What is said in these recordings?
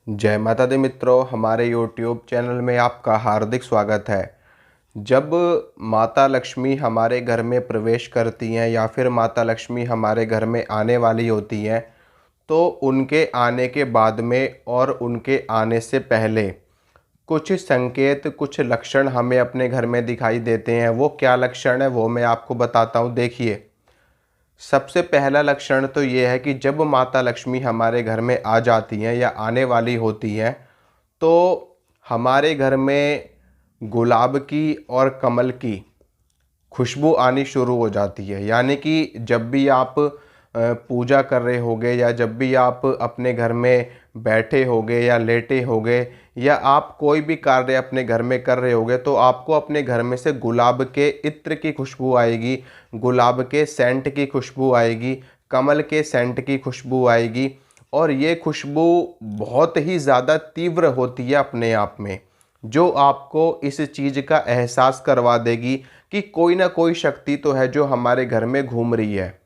जय माता दी मित्रों, हमारे YouTube चैनल में आपका हार्दिक स्वागत है। जब माता लक्ष्मी हमारे घर में प्रवेश करती हैं या फिर माता लक्ष्मी हमारे घर में आने वाली होती हैं, तो उनके आने के बाद में और उनके आने से पहले कुछ संकेत, कुछ लक्षण हमें अपने घर में दिखाई देते हैं। वो क्या लक्षण है वो मैं आपको बताता हूँ। देखिए, सबसे पहला लक्षण तो ये है कि जब माता लक्ष्मी हमारे घर में आ जाती हैं या आने वाली होती हैं, तो हमारे घर में गुलाब की और कमल की खुशबू आनी शुरू हो जाती है। यानी कि जब भी आप पूजा कर रहे होगे या जब भी आप अपने घर में बैठे होगे या लेटे होगे या आप कोई भी कार्य अपने घर में कर रहे होगे, तो आपको अपने घर में से गुलाब के इत्र की खुशबू आएगी, गुलाब के सेंट की खुशबू आएगी, कमल के सेंट की खुशबू आएगी। और ये खुशबू बहुत ही ज़्यादा तीव्र होती है अपने आप में, जो आपको इस चीज़ का एहसास करवा देगी कि कोई ना कोई शक्ति तो है जो हमारे घर में घूम रही है।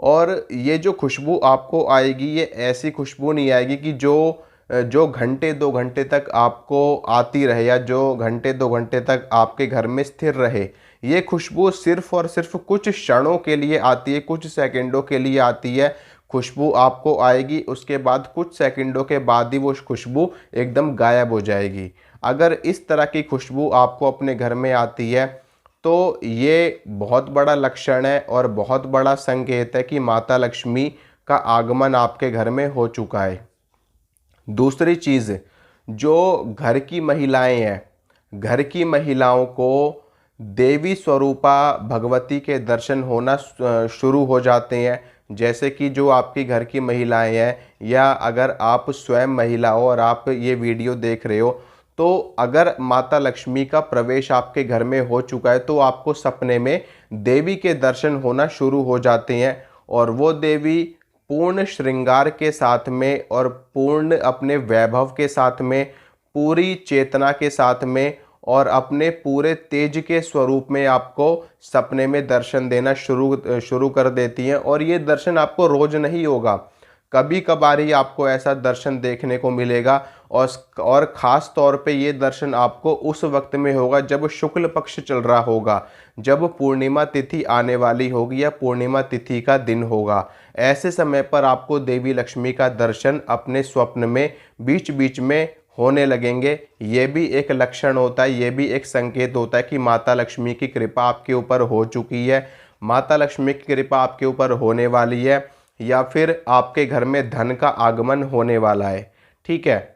और ये जो खुशबू आपको आएगी, ये ऐसी खुशबू नहीं आएगी कि जो घंटे 2 घंटे तक आपको आती रहे या जो घंटे 2 घंटे तक आपके घर में स्थिर रहे। ये खुशबू सिर्फ और सिर्फ कुछ क्षणों के लिए आती है, कुछ सेकंडों के लिए आती है। खुशबू आपको आएगी, उसके बाद कुछ सेकंडों के बाद ही वो खुशबू एकदम गायब हो जाएगी। अगर इस तरह की खुशबू आपको अपने घर में आती है, तो ये बहुत बड़ा लक्षण है और बहुत बड़ा संकेत है कि माता लक्ष्मी का आगमन आपके घर में हो चुका है। दूसरी चीज़, जो घर की महिलाएं हैं, घर की महिलाओं को देवी स्वरूपा भगवती के दर्शन होना शुरू हो जाते हैं। जैसे कि जो आपकी घर की महिलाएं हैं, या अगर आप स्वयं महिला हो और आप ये वीडियो देख रहे हो, तो अगर माता लक्ष्मी का प्रवेश आपके घर में हो चुका है, तो आपको सपने में देवी के दर्शन होना शुरू हो जाते हैं। और वो देवी पूर्ण श्रृंगार के साथ में और पूर्ण अपने वैभव के साथ में, पूरी चेतना के साथ में और अपने पूरे तेज के स्वरूप में आपको सपने में दर्शन देना शुरू कर देती हैं। और ये दर्शन आपको रोज नहीं होगा, कभी कभार ही आपको ऐसा दर्शन देखने को मिलेगा। और ख़ास तौर पे ये दर्शन आपको उस वक्त में होगा जब शुक्ल पक्ष चल रहा होगा, जब पूर्णिमा तिथि आने वाली होगी या पूर्णिमा तिथि का दिन होगा। ऐसे समय पर आपको देवी लक्ष्मी का दर्शन अपने स्वप्न में बीच बीच में होने लगेंगे। ये भी एक लक्षण होता है, ये भी एक संकेत होता है कि माता लक्ष्मी की कृपा आपके ऊपर हो चुकी है, माता लक्ष्मी की कृपा आपके ऊपर होने वाली है, या फिर आपके घर में धन का आगमन होने वाला है। ठीक है।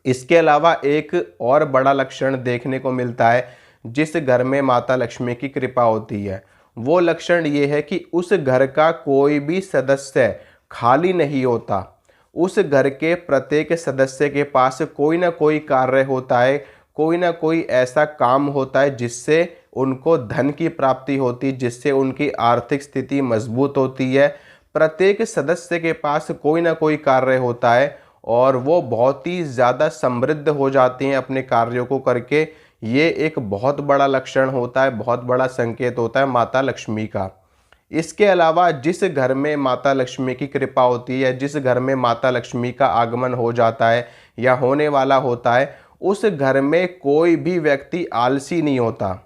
इसके अलावा एक और बड़ा लक्षण देखने को मिलता है जिस घर में माता लक्ष्मी की कृपा होती है। वो लक्षण ये है कि उस घर का कोई भी सदस्य खाली नहीं होता। उस घर के प्रत्येक सदस्य के पास कोई ना कोई कार्य होता है, कोई ना कोई ऐसा काम होता है जिससे उनको धन की प्राप्ति होती, जिससे उनकी आर्थिक स्थिति मजबूत होती है। प्रत्येक सदस्य के पास कोई ना कोई कार्य होता है और वो बहुत ही ज़्यादा समृद्ध हो जाते हैं अपने कार्यों को करके। ये एक बहुत बड़ा लक्षण होता है, बहुत बड़ा संकेत होता है माता लक्ष्मी का। इसके अलावा जिस घर में माता लक्ष्मी की कृपा होती है, जिस घर में माता लक्ष्मी का आगमन हो जाता है या होने वाला होता है, उस घर में कोई भी व्यक्ति आलसी नहीं होता।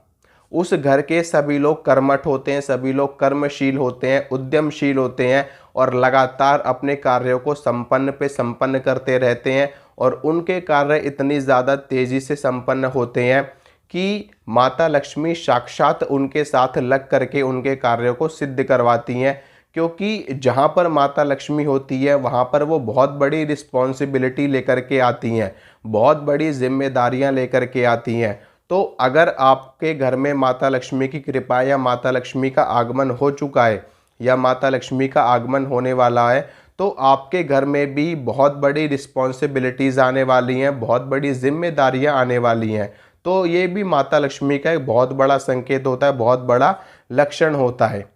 उस घर के सभी लोग कर्मठ होते हैं, सभी लोग कर्मशील होते हैं, उद्यमशील होते हैं और लगातार अपने कार्यों को संपन्न पे संपन्न करते रहते हैं। और उनके कार्य इतनी ज़्यादा तेज़ी से संपन्न होते हैं कि माता लक्ष्मी साक्षात उनके साथ लग करके उनके कार्यों को सिद्ध करवाती हैं। क्योंकि जहाँ पर माता लक्ष्मी होती है वहाँ पर वो बहुत बड़ी रिस्पॉन्सिबिलिटी लेकर के आती हैं, बहुत बड़ी जिम्मेदारियाँ लेकर के आती हैं। तो अगर आपके घर में माता लक्ष्मी की कृपा या माता लक्ष्मी का आगमन हो चुका है या माता लक्ष्मी का आगमन होने वाला है, तो आपके घर में भी बहुत बड़ी रिस्पॉन्सिबिलिटीज़ आने वाली हैं, बहुत बड़ी जिम्मेदारियां आने वाली हैं। तो ये भी माता लक्ष्मी का एक बहुत बड़ा संकेत होता है, बहुत बड़ा लक्षण होता है।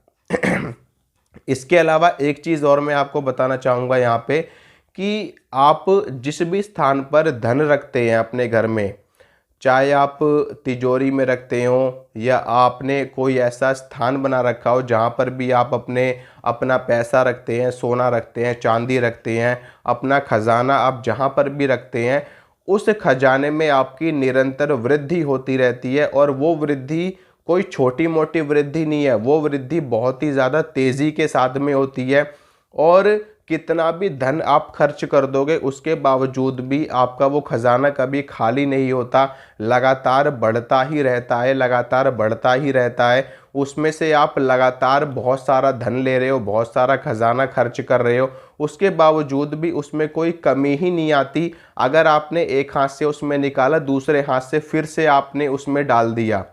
इसके अलावा एक चीज़ और मैं आपको बताना चाहूँगा यहाँ पे, कि आप जिस भी स्थान पर धन रखते हैं अपने घर में, चाहे आप तिजोरी में रखते हो या आपने कोई ऐसा स्थान बना रखा हो जहाँ पर भी आप अपना पैसा रखते हैं, सोना रखते हैं, चांदी रखते हैं, अपना खजाना आप जहाँ पर भी रखते हैं, उस खजाने में आपकी निरंतर वृद्धि होती रहती है। और वो वृद्धि कोई छोटी मोटी वृद्धि नहीं है, वो वृद्धि बहुत ही ज़्यादा तेज़ी के साथ में होती है। और कितना भी धन आप खर्च कर दोगे उसके बावजूद भी आपका वो खजाना कभी खाली नहीं होता, लगातार बढ़ता ही रहता है, लगातार बढ़ता ही रहता है। उसमें से आप लगातार बहुत सारा धन ले रहे हो, बहुत सारा खजाना खर्च कर रहे हो, उसके बावजूद भी उसमें कोई कमी ही नहीं आती। अगर आपने एक हाथ से उसमें निकाला, दूसरे हाथ से फिर से आपने उसमें डाल दिया,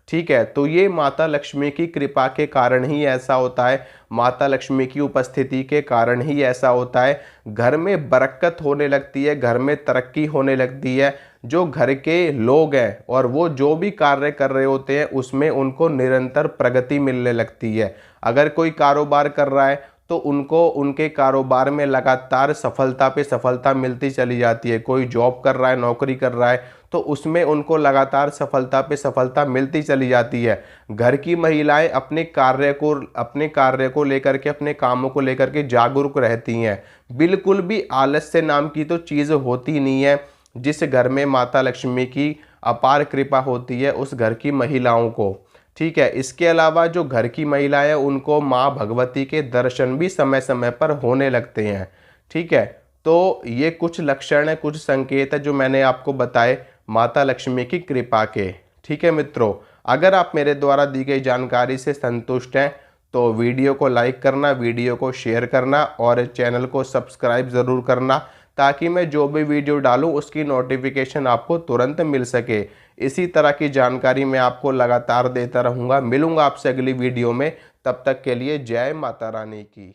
ठीक है। तो ये माता लक्ष्मी की कृपा के कारण ही ऐसा होता है, माता लक्ष्मी की उपस्थिति के कारण ही ऐसा होता है। घर में बरकत होने लगती है, घर में तरक्की होने लगती है। जो घर के लोग हैं और वो जो भी कार्य कर रहे होते हैं उसमें उनको निरंतर प्रगति मिलने लगती है। अगर कोई कारोबार कर रहा है तो उनको उनके कारोबार में लगातार सफलता पे सफलता मिलती चली जाती है। कोई जॉब कर रहा है, नौकरी कर रहा है, तो उसमें उनको लगातार सफलता पे सफलता मिलती चली जाती है। घर की महिलाएं अपने कार्य को लेकर के, अपने कामों को लेकर के जागरूक रहती हैं। बिल्कुल भी आलस्य नाम की तो चीज़ होती नहीं है। जिस घर में माता लक्ष्मी की अपार कृपा होती है उस घर की महिलाओं को, ठीक है। इसके अलावा जो घर की महिलाएं हैं उनको माँ भगवती के दर्शन भी समय समय पर होने लगते हैं, ठीक है। तो ये कुछ लक्षण है, कुछ संकेत है जो मैंने आपको बताए माता लक्ष्मी की कृपा के, ठीक है मित्रों। अगर आप मेरे द्वारा दी गई जानकारी से संतुष्ट हैं तो वीडियो को लाइक करना, वीडियो को शेयर करना और चैनल को सब्सक्राइब ज़रूर करना, ताकि मैं जो भी वीडियो डालूं उसकी नोटिफिकेशन आपको तुरंत मिल सके। इसी तरह की जानकारी मैं आपको लगातार देता रहूँगा। मिलूँगा आपसे अगली वीडियो में, तब तक के लिए जय माता रानी की।